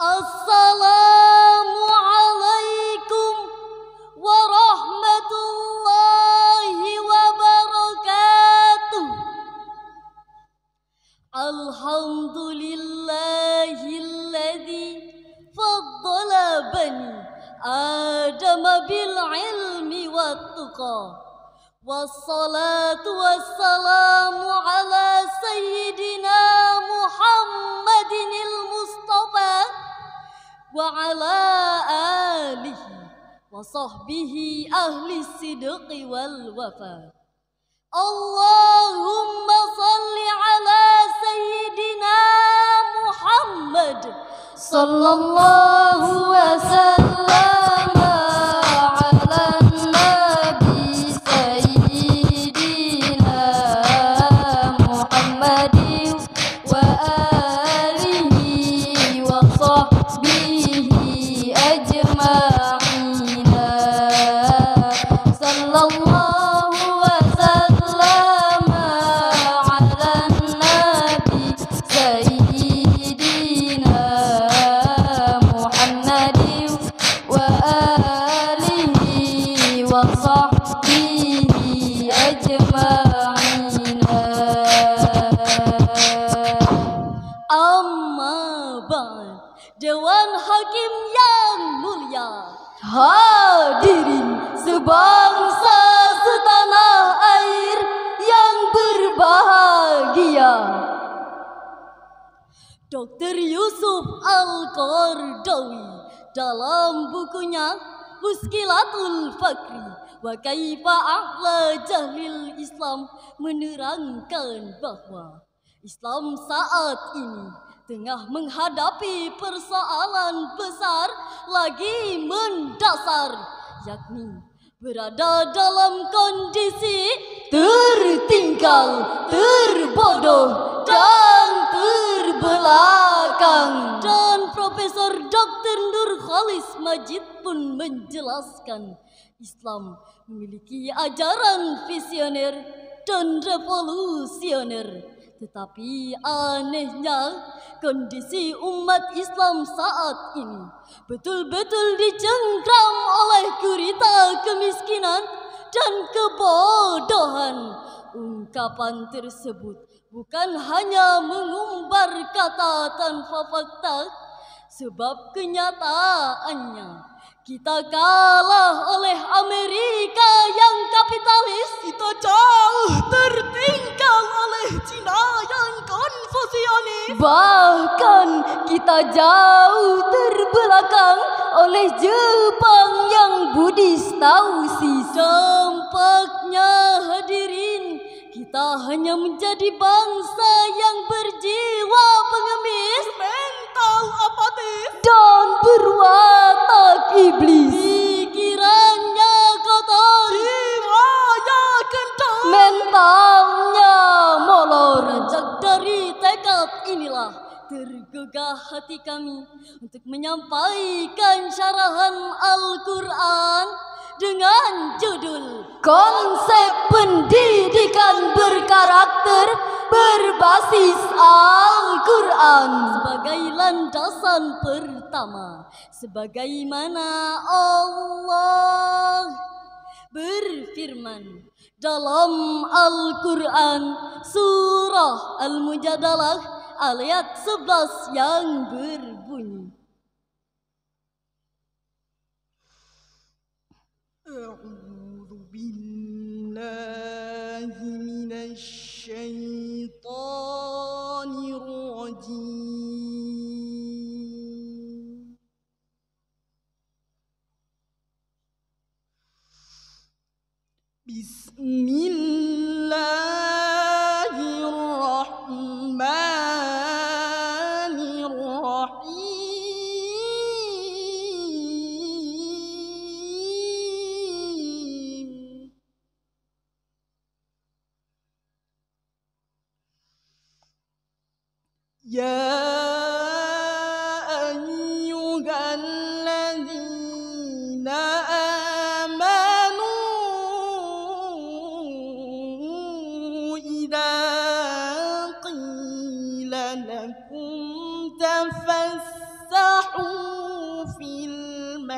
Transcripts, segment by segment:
Assalamualaikum warahmatullahi wabarakatuh. Alhamdulillahilladzi faddala bani Adam bil ilmi wat tuqa. Wassalatu wassalamu ala sayyidina Muhammadinil Mustafa wa ala alihi wa sahbihi ahli sidqi wal wafa. Allahumma salli ala sayyidina Muhammad sallallahu wasallam ala nabi sayyidina Muhammadin wa alihi wa sahbihi ajma'ina. Sallallahu wasallam ala nabi sayyidina Muhammadin wa alihi wa sahbihi ajma'ina. Amma ba'd. Dewan Hakim yang mulia, hadirin sebangsa setanah air yang berbahagia. Dr. Yusuf Al-Qardawi dalam bukunya Muskilatul Fakri wa Kaifa A'la Jahlil Islam menerangkan bahwa Islam saat ini tengah menghadapi persoalan besar lagi mendasar, yakni berada dalam kondisi tertinggal, terbodoh, dan terbelakang. Dan Profesor Dr. Nurkhalis Majid pun menjelaskan Islam memiliki ajaran visioner dan revolusioner. Tetapi anehnya kondisi umat Islam saat ini betul-betul dicengkram oleh gurita kemiskinan dan kebodohan. Ungkapan tersebut bukan hanya mengumbar kata tanpa fakta, sebab kenyataannya kita kalah oleh Amerika yang kapitalis. Kita jauh tertinggal oleh Cina yang konfusionis. Bahkan kita jauh terbelakang oleh Jepang yang Buddhis Taoist. Dampaknya hadirin, kita hanya menjadi bangsa yang berjiwa pengemis, mental apatis, dan berwatak iblis. Pikirannya kotor, jiwanya kental, mentalnya molor. Beranjak dari tekad inilah tergugah hati kami untuk menyampaikan syarahan Al-Quran dengan judul Konsep Pendidikan Berkarakter Berbasis Al-Quran sebagai landasan pertama, sebagaimana Allah berfirman dalam Al-Quran surah Al-Mujadalah ayat 11 yang berbunyi, A'udzu billahi minasy syaithanir rajim. Bismillahirrahmanirrahim. Ya ayyuhalladzina amanu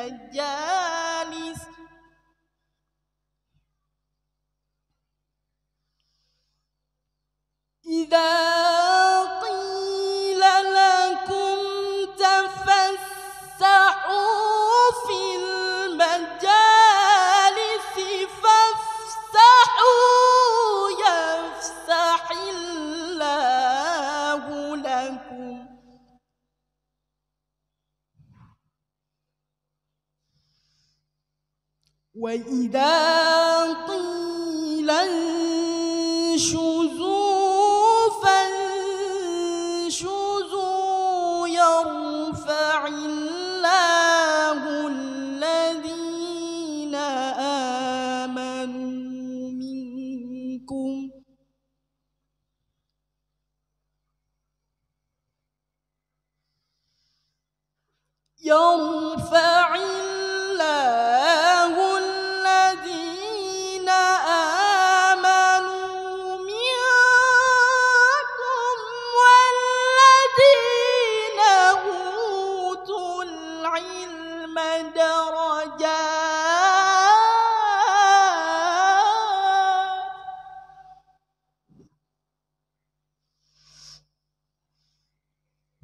المجالس إذا قيل لكم تفسحوا في المجالس فافسحوا يفسح الله لكم وإذا قيل انشزوا فانشزوا يرفع الله الذين آمنوا منكم يرفع الله الذين آمنوا منكم والذين أوتوا العلم درجات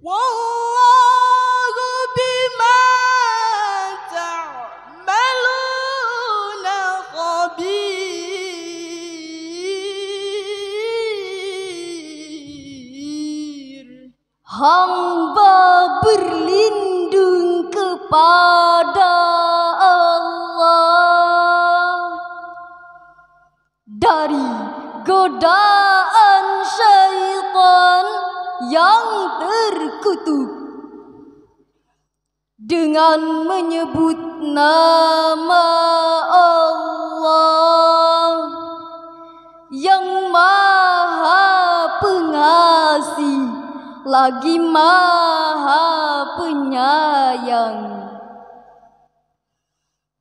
والله بما تعملون خبير. Hamba berlindung kepada Allah dari godaan syaitan yang terkutuk dengan menyebut nama Allah yang Maha Pengasih lagi Maha Penyayang.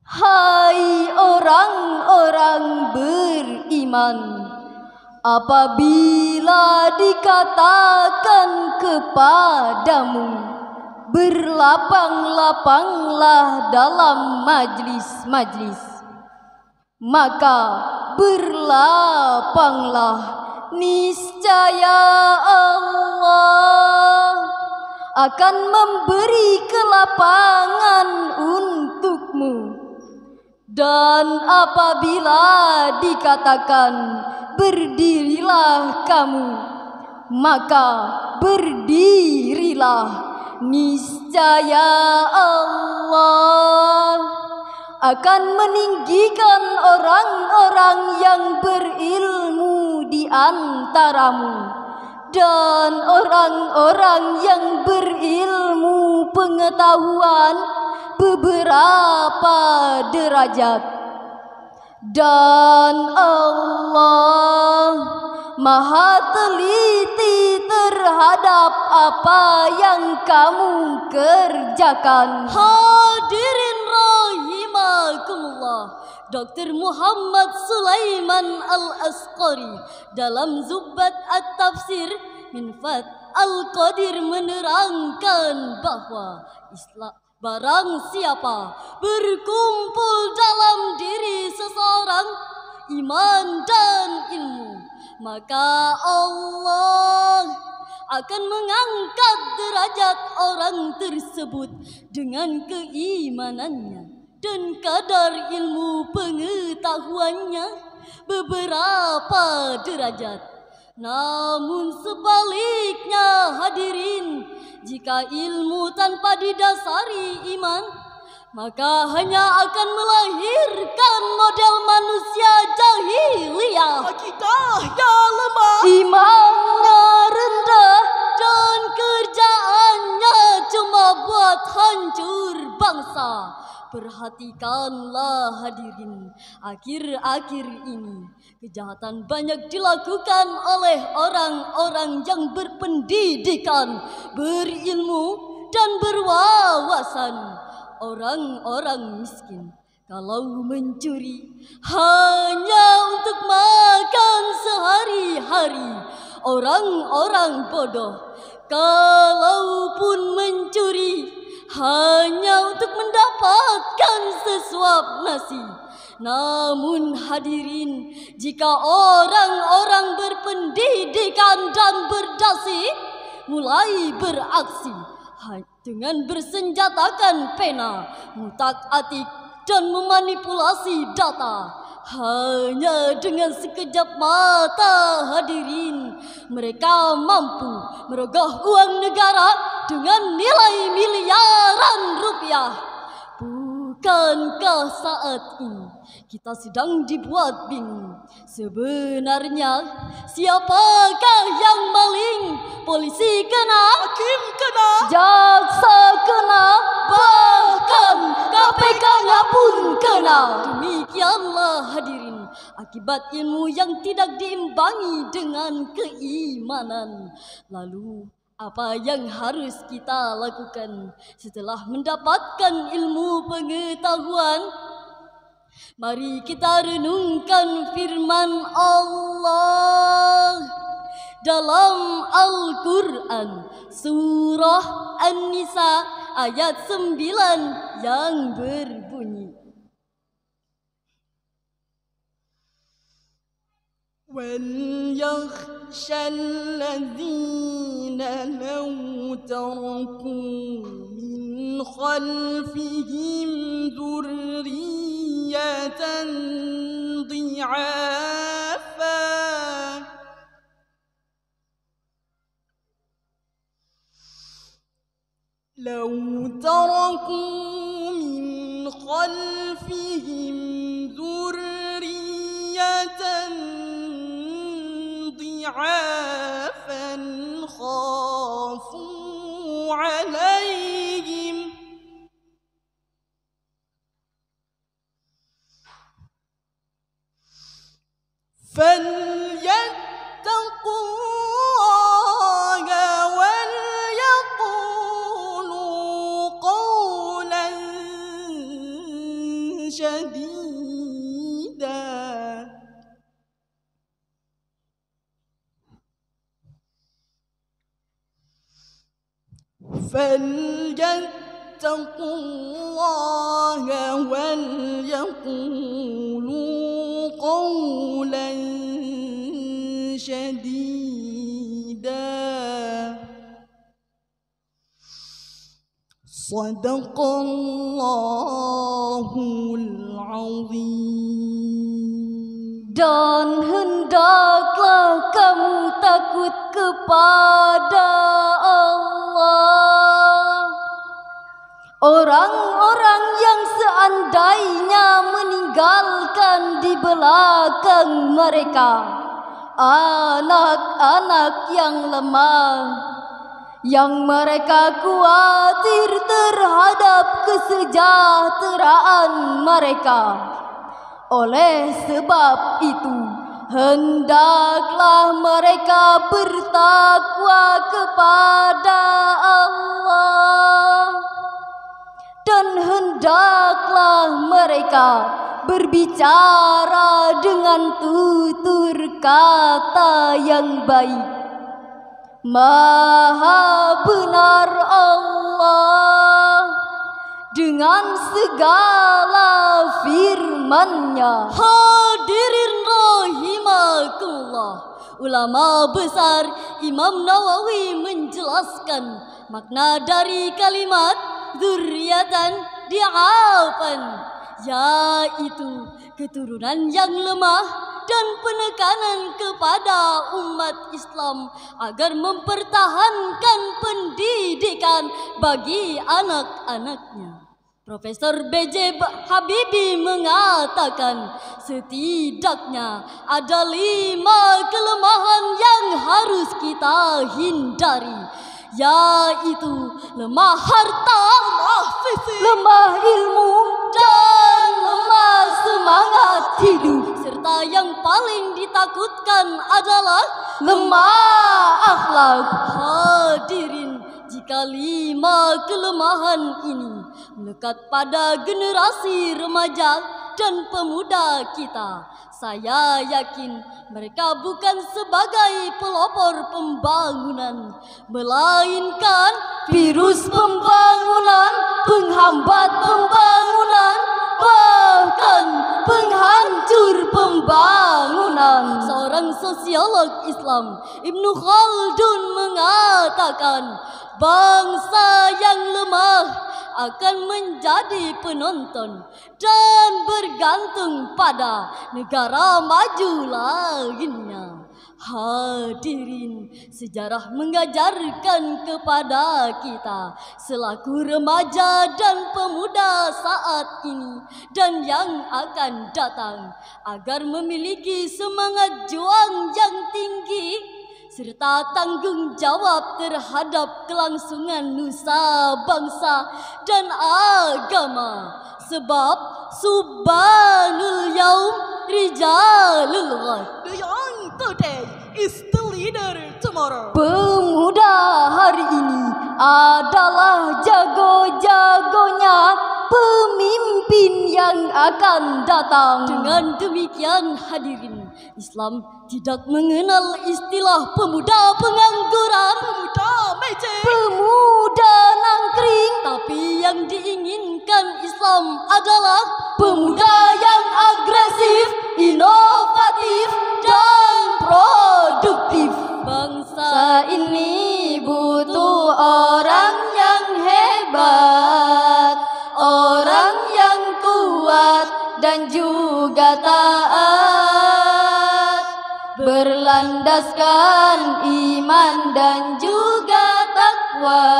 Hai orang-orang beriman, apabila dikatakan kepadamu, berlapang-lapanglah dalam majlis-majlis, maka berlapanglah, niscaya Allah akan memberi kelapangan untukmu. Dan apabila dikatakan berdirilah kamu, maka berdirilah, niscaya Allah akan meninggikan orang-orang yang berilmu di antaramu dan orang-orang yang berilmu pengetahuan beberapa derajat. Dan Allah Maha teliti terhadap apa yang kamu kerjakan. Hadirin rahimakumullah, Dr. Muhammad Sulaiman Al-Asqari dalam Zubbat At-Tafsir min Fath Al-Qadir menerangkan bahwa barang siapa berkumpul dalam diri seseorang iman dan ilmu, maka Allah akan mengangkat derajat orang tersebut dengan keimanannya dan kadar ilmu pengetahuannya beberapa derajat. Namun sebaliknya hadirin, jika ilmu tanpa didasari iman, maka hanya akan melahirkan model manusia jahiliyah. Akidahnya lemah, Imannya rendah, dan kerjaannya cuma buat hancur bangsa. Perhatikanlah hadirin, akhir-akhir ini kejahatan banyak dilakukan oleh orang-orang yang berpendidikan, berilmu dan berwawasan. Orang-orang miskin kalau mencuri hanya untuk makan sehari-hari. Orang-orang bodoh kalaupun mencuri hanya untuk mendapatkan sesuap nasi. Namun hadirin, jika orang-orang berpendidikan dan berdasi mulai beraksi dengan bersenjatakan pena, ngutak-atik dan memanipulasi data, hanya dengan sekejap mata hadirin, mereka mampu merogoh uang negara dengan nilai miliaran rupiah. Bukankah saat ini kita sedang dibuat bingung? Sebenarnya siapakah yang maling? Polisi kena, Hakim kena, jaksa kena, bahkan KPK-nya pun kena. Demikianlah hadirin, akibat ilmu yang tidak diimbangi dengan keimanan. Lalu apa yang harus kita lakukan setelah mendapatkan ilmu pengetahuan? Mari kita renungkan firman Allah dalam Al-Quran surah An-Nisa ayat 9 yang berbunyi, وَلْيَخْشَ الَّذِينَ لَوْ تَرَكُوا مِنْ خَلْفِهِمْ ذُرِّيَّةً ضِعَافًا خافوا عليهم فليتقوا الله وليقولوا قولا شديدا فليتقوا الله وليقولوا قولا شديدا صدق الله العظيم. Dan hendaklah kamu takut kepada Allah. Orang-orang yang seandainya meninggalkan di belakang mereka anak-anak yang lemah, yang mereka khawatir terhadap kesejahteraan mereka. Oleh sebab itu, hendaklah mereka bertakwa kepada Allah, dan hendaklah mereka berbicara dengan tutur kata yang baik. Maha benar Allah dengan segala firman-Nya. Hadirin rahimakumullah, ulama besar Imam Nawawi menjelaskan makna dari kalimat dzurriatan di'afan, yaitu keturunan yang lemah dan penekanan kepada umat Islam agar mempertahankan pendidikan bagi anak-anaknya. Profesor B.J. Habibie mengatakan setidaknya ada 5 kelemahan yang harus kita hindari, yaitu lemah harta, Lemah ilmu dan lemah semangat hidup, serta yang paling ditakutkan adalah lemah akhlak. Hadirin, jika 5 kelemahan ini melekat pada generasi remaja dan pemuda kita, Saya yakin mereka bukan sebagai pelopor pembangunan, melainkan virus pembangunan, penghambat pembangunan, bahkan penghancur pembangunan. Seorang sosiolog Islam, Ibnu Khaldun, mengatakan bangsa yang lemah akan menjadi penonton dan bergantung pada negara maju lainnya. Hadirin, sejarah mengajarkan kepada kita selaku remaja dan pemuda saat ini dan yang akan datang agar memiliki semangat juang yang tinggi serta tanggung jawab terhadap kelangsungan nusa bangsa dan agama. Sebab subhanul yaum rijalul ghad. The young today is the leader tomorrow. Pemuda hari ini adalah jago-jagonya pemimpin yang akan datang. Dengan demikian hadirin, Islam tidak mengenal istilah pemuda pengangguran, Pemuda mece, Pemuda nangkring, tapi yang diinginkan Islam adalah pemuda yang agresif, inovatif, dan produktif. bangsa Ini butuh orang yang hebat, orang yang kuat dan juga taat, berlandaskan iman dan juga takwa,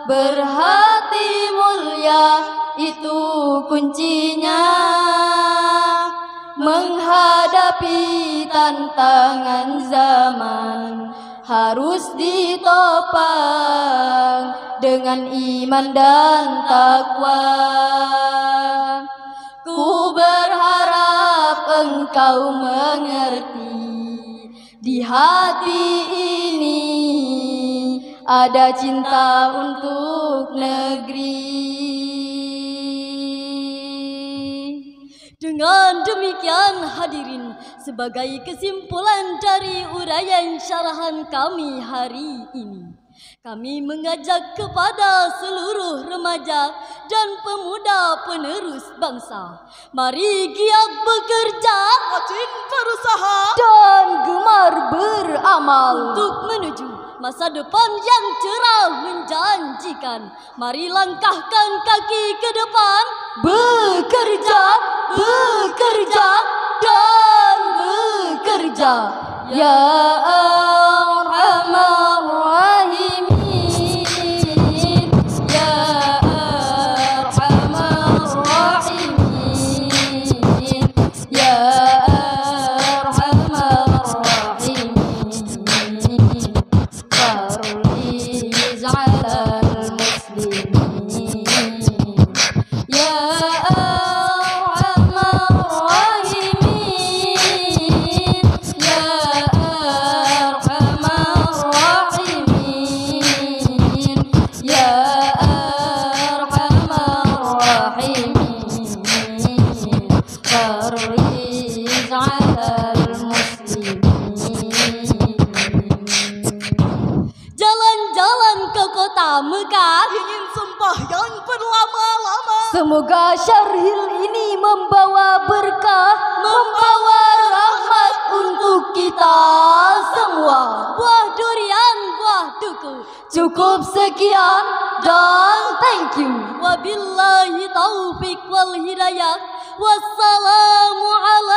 berhati mulia itu kuncinya. Menghadapi tantangan zaman harus ditopang dengan iman dan takwa. Ku berharap engkau mengerti, di hati ini ada cinta untuk negeri. Dengan demikian hadirin, sebagai kesimpulan dari uraian syarahan kami hari ini, kami mengajak kepada seluruh remaja dan pemuda penerus bangsa, mari giat bekerja, rajin berusaha, dan gemar beramal untuk menuju masa depan yang cerah menjanjikan. Mari langkahkan kaki ke depan, bekerja, bekerja, dan bekerja. Ya Arhamar Rahimin, Ya Arhamar Rahimin, Ya Arhamar Rahimin, Farliz alal muslimin, Ya jalan-jalan ke kota Mekah, ingin sembahyang berlama-lama, semoga syarhil ini membawa berkah, membawa rahmat untuk kita semua. buah durian, buah duku. Cukup sekian dan thank you. Wabillahi taufik wal hidayah. Wassalamu ala